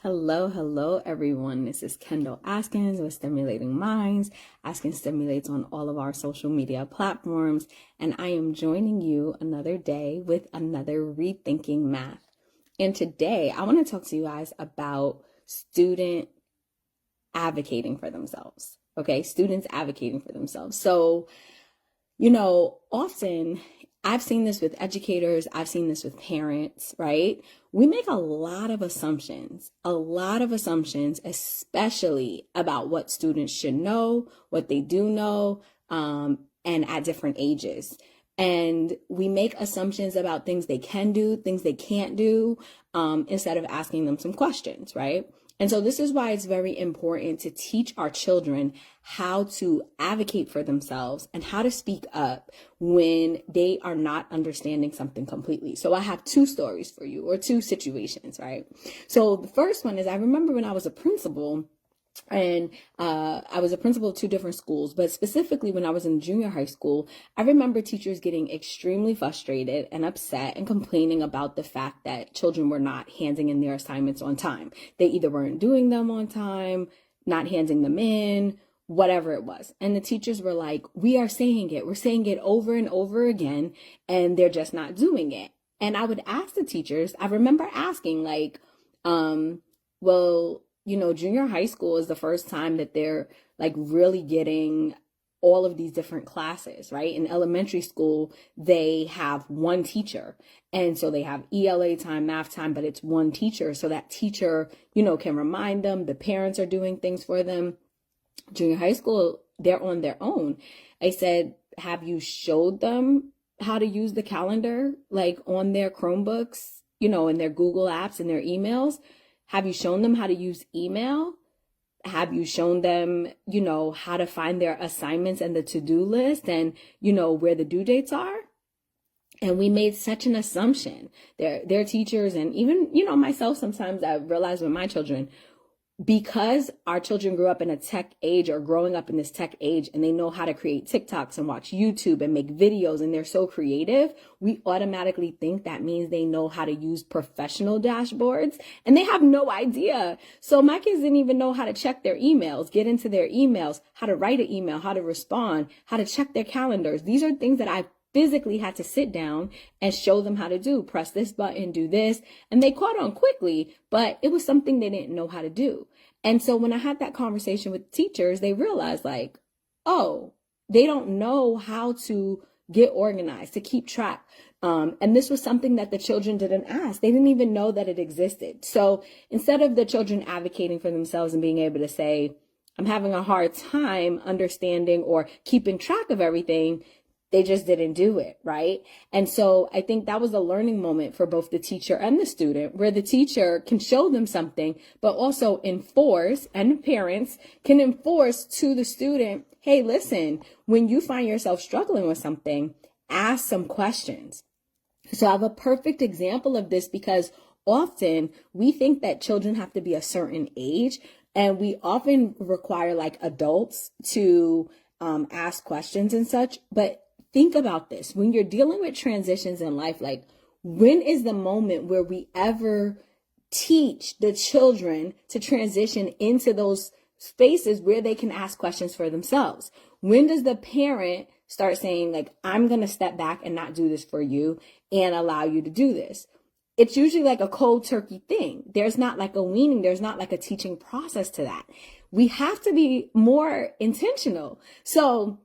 Hello, everyone. This is Kendall Askins with Stimulating Minds. Askins stimulates on all of our social media platforms, and I am joining you another day with another Rethinking Math. And today, I want to talk to you guys about student advocating for themselves. Okay, students advocating for themselves. So, often I've seen this with educators, I've seen this with parents, right? We make a lot of assumptions, especially about what students should know, what they do know, and at different ages. And we make assumptions about things they can do, things they can't do, instead of asking them some questions, right? And so this is why it's very important to teach our children how to advocate for themselves and how to speak up when they are not understanding something completely. So I have two stories for you, or two situations, right? So the first one is, I remember when I was a principal, and I was a principal of two different schools, but specifically when I was in junior high school, I remember teachers getting extremely frustrated and upset and complaining about the fact that children were not handing in their assignments on time. They either weren't doing them on time, not handing them in, whatever it was. And the teachers were like, we're saying it over and over again, and they're just not doing it. And I would ask the teachers, I remember asking junior high school is the first time that they're like really getting all of these different classes, right? In elementary school, they have one teacher. And so they have ELA time, math time, but it's one teacher. So that teacher, can remind them, the parents are doing things for them. Junior high school, they're on their own. I said, have you showed them how to use the calendar, like on their Chromebooks, in their Google apps and their emails? Have you shown them how to use email? Have you shown them, how to find their assignments and the to-do list and, where the due dates are? And we made such an assumption. Their teachers, and even, myself, sometimes I realize with my children, because our children grew up in a tech age, or growing up in this tech age, and they know how to create TikToks and watch YouTube and make videos, and they're so creative, we automatically think that means they know how to use professional dashboards, and they have no idea. So my kids didn't even know how to check their emails, get into their emails, how to write an email, how to respond, how to check their calendars. These are things that I physically had to sit down and show them how to do. Press this button, do this. And they caught on quickly, but it was something they didn't know how to do. And so when I had that conversation with teachers, they realized they don't know how to get organized, to keep track. And this was something that the children didn't ask. They didn't even know that it existed. So instead of the children advocating for themselves and being able to say, I'm having a hard time understanding or keeping track of everything, they just didn't do it, right? And so I think that was a learning moment for both the teacher and the student, where the teacher can show them something, but also enforce, and parents can enforce to the student, hey, listen, when you find yourself struggling with something, ask some questions. So I have a perfect example of this, because often we think that children have to be a certain age, and we often require like adults to ask questions and such, but think about this. When you're dealing with transitions in life, like, when is the moment where we ever teach the children to transition into those spaces where they can ask questions for themselves? When does the parent start saying, like, I'm going to step back and not do this for you and allow you to do this? It's usually like a cold turkey thing. There's not like a weaning. There's not like a teaching process to that. We have to be more intentional. So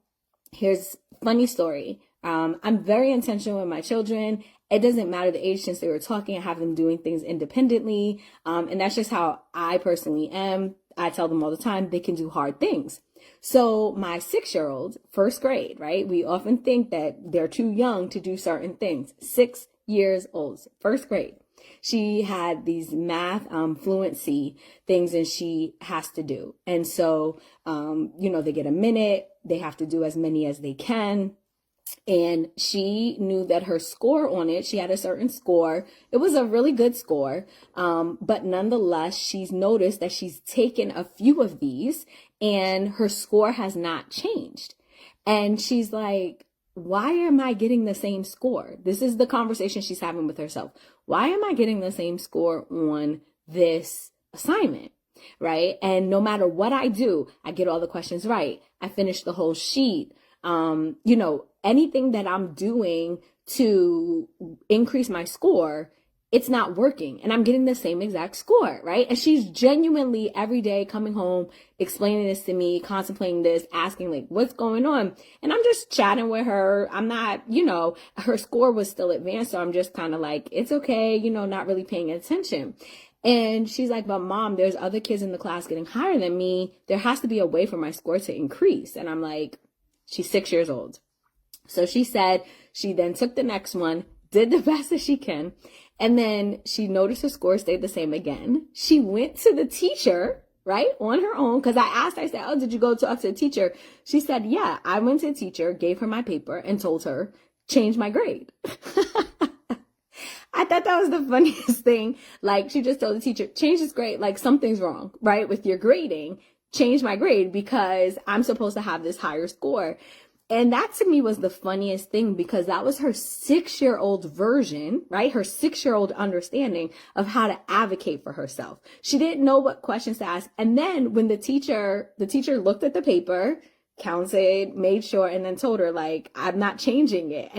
here's a funny story. I'm very intentional with my children. It doesn't matter the age, since they were talking, I have them doing things independently. And that's just how I personally am. I tell them all the time they can do hard things. So my 6-year-old, first grade, right? We often think that they're too young to do certain things. 6 years old, first grade. She had these math fluency things, and she has to do. And so, they get a minute. They have to do as many as they can. And she knew that her score on it, she had a certain score. It was a really good score. But nonetheless, she's noticed that she's taken a few of these and her score has not changed. And she's like, why am I getting the same score? This is the conversation she's having with herself. Why am I getting the same score on this assignment, right? And no matter what I do, I get all the questions right. I finish the whole sheet. Anything that I'm doing to increase my score, it's not working, and I'm getting the same exact score, right? And she's genuinely every day coming home, explaining this to me, contemplating this, asking like, what's going on? And I'm just chatting with her. I'm not, her score was still advanced. So I'm just kind of like, it's okay, not really paying attention. And she's like, but mom, there's other kids in the class getting higher than me. There has to be a way for my score to increase. And I'm like, she's 6 years old. So she said she then took the next one, did the best that she can. And then she noticed her score stayed the same again. She went to the teacher, right, on her own. Because I said, oh, did you go talk to the teacher? She said, yeah, I went to the teacher, gave her my paper, and told her, change my grade. I thought that was the funniest thing. Like, she just told the teacher, change this grade. Like, something's wrong, right, with your grading. Change my grade because I'm supposed to have this higher score. And that to me was the funniest thing, because that was her 6-year-old version, right? Her 6-year-old understanding of how to advocate for herself. She didn't know what questions to ask. And then when the teacher looked at the paper, counted, made sure, and then told her, like, I'm not changing it.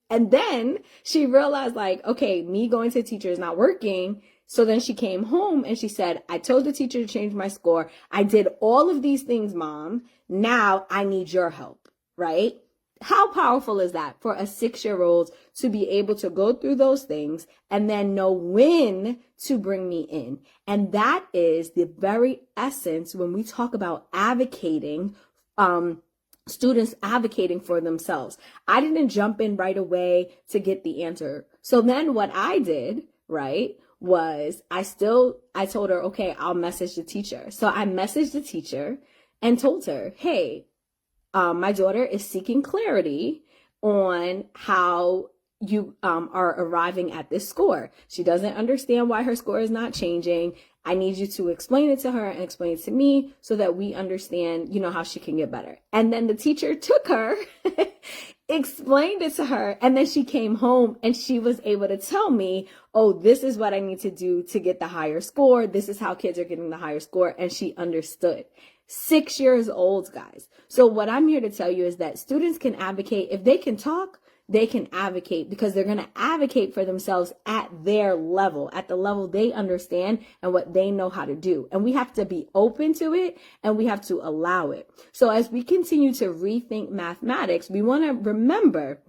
And then she realized, like, okay, me going to the teacher is not working. So then she came home and she said, I told the teacher to change my score. I did all of these things, Mom. Now I need your help, right? How powerful is that for a 6-year-old to be able to go through those things and then know when to bring me in? And that is the very essence when we talk about advocating, students advocating for themselves. I didn't jump in right away to get the answer. So then what I did, right, was I told her, okay, I'll message the teacher. So I messaged the teacher and told her, hey, my daughter is seeking clarity on how you are arriving at this score. She doesn't understand why her score is not changing. I need you to explain it to her and explain it to me so that we understand, how she can get better. And then the teacher took her, explained it to her, and then she came home and she was able to tell me, oh, this is what I need to do to get the higher score. This is how kids are getting the higher score. And she understood. 6 years old, guys. So what I'm here to tell you is that students can advocate. If they can talk, they can advocate, because they're going to advocate for themselves at their level, at the level they understand and what they know how to do. And we have to be open to it and we have to allow it. So as we continue to rethink mathematics, we want to remember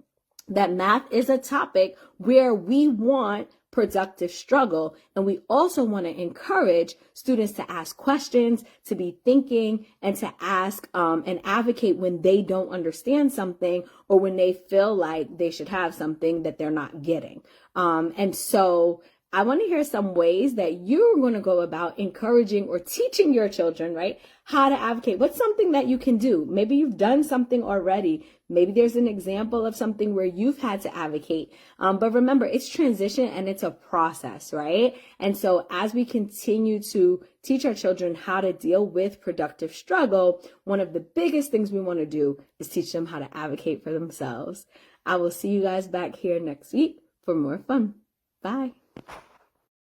that math is a topic where we want productive struggle. And we also want to encourage students to ask questions, to be thinking, and to ask and advocate when they don't understand something or when they feel like they should have something that they're not getting. And so I want to hear some ways that you're going to go about encouraging or teaching your children, right, how to advocate. What's something that you can do? Maybe you've done something already. Maybe there's an example of something where you've had to advocate. But remember, it's transition and it's a process, right? And so as we continue to teach our children how to deal with productive struggle, one of the biggest things we want to do is teach them how to advocate for themselves. I will see you guys back here next week for more fun. Bye.